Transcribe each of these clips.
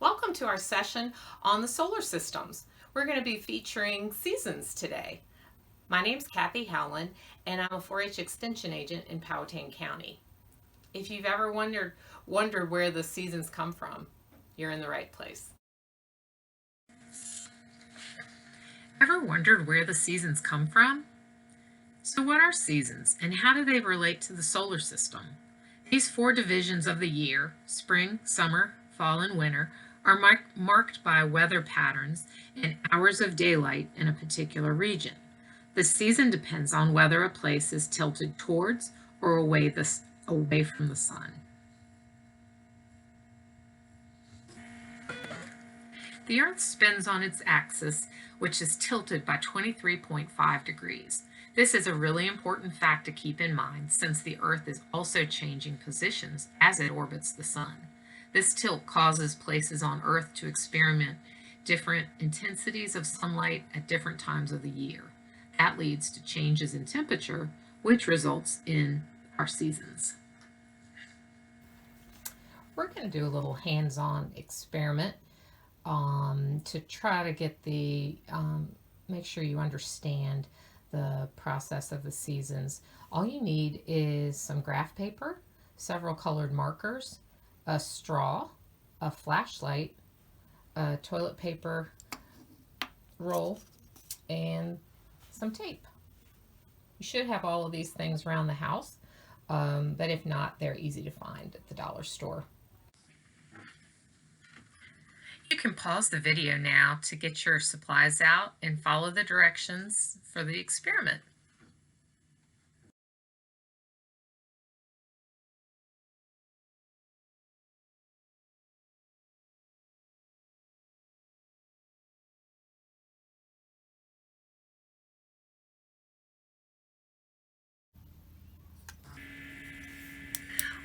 Welcome to our session on the solar systems. We're going to be featuring seasons today. My name's Kathy Howland, and I'm a 4-H extension agent in Powhatan County. If you've ever wondered where the seasons come from, you're in the right place. Ever wondered where the seasons come from? So what are seasons, and how do they relate to the solar system? These 4 divisions of the year, spring, summer, fall, and winter, are marked by weather patterns and hours of daylight in a particular region. The season depends on whether a place is tilted towards or away from the sun. The Earth spins on its axis, which is tilted by 23.5 degrees. This is a really important fact to keep in mind since the Earth is also changing positions as it orbits the sun. This tilt causes places on Earth to experiment different intensities of sunlight at different times of the year. That leads to changes in temperature, which results in our seasons. We're going to do a little hands-on experiment to try to get make sure you understand the process of the seasons. All you need is some graph paper, several colored markers, a straw, a flashlight, a toilet paper roll, and some tape. You should have all of these things around the house, but if not, they're easy to find at the dollar store. You can pause the video now to get your supplies out and follow the directions for the experiment.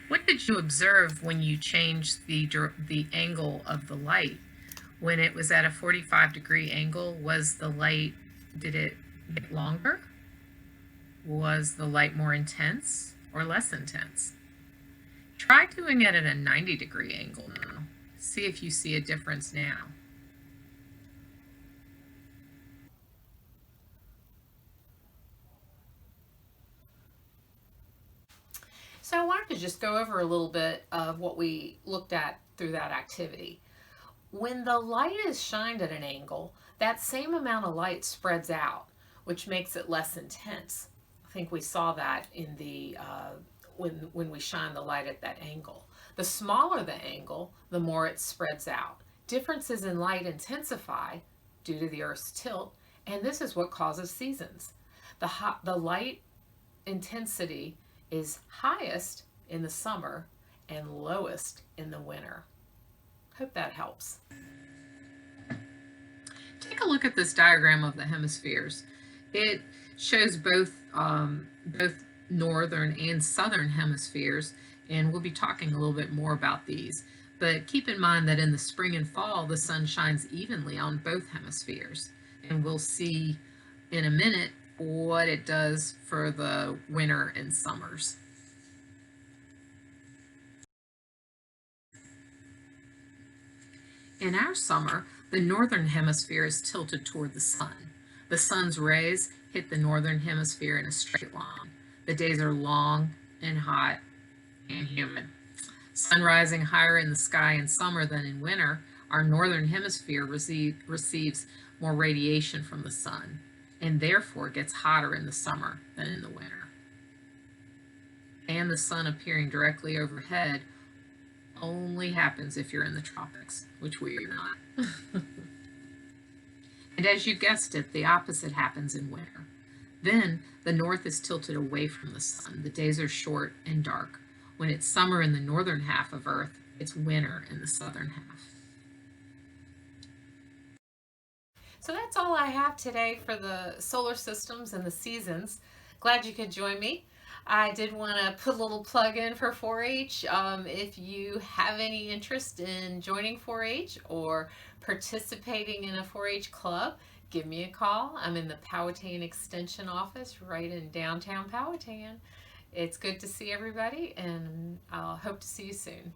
What did you observe when you changed the angle of the light? When it was at a 45-degree angle, did it get longer? Was the light more intense or less intense? Try doing it at a 90-degree angle now. See if you see a difference now. So I wanted to just go over a little bit of what we looked at through that activity. When the light is shined at an angle, that same amount of light spreads out, which makes it less intense. I think we saw that in the when we shine the light at that angle. The smaller the angle, the more it spreads out. Differences in light intensify due to the Earth's tilt, and this is what causes seasons. The light intensity is highest in the summer and lowest in the winter. Hope that helps. Take a look at this diagram of the hemispheres. It shows both northern and southern hemispheres, and we'll be talking a little bit more about these. But keep in mind that in the spring and fall, the sun shines evenly on both hemispheres, and we'll see in a minute what it does for the winter and summers. In our summer, the northern hemisphere is tilted toward the sun. The sun's rays hit the northern hemisphere in a straight line. The days are long and hot and humid. Sun rising higher in the sky in summer than in winter, our northern hemisphere receives more radiation from the sun and therefore gets hotter in the summer than in the winter. And the sun appearing directly overhead only happens if you're in the tropics, which we are not. And as you guessed it, the opposite happens in winter. Then the north is tilted away from the sun. The days are short and dark. When it's summer in the northern half of Earth, it's winter in the southern half. So that's all I have today for the solar systems and the seasons. Glad you could join me. I did want to put a little plug in for 4-H. If you have any interest in joining 4-H or participating in a 4-H club, give me a call. I'm in the Powhatan Extension office right in downtown Powhatan. It's good to see everybody, and I'll hope to see you soon.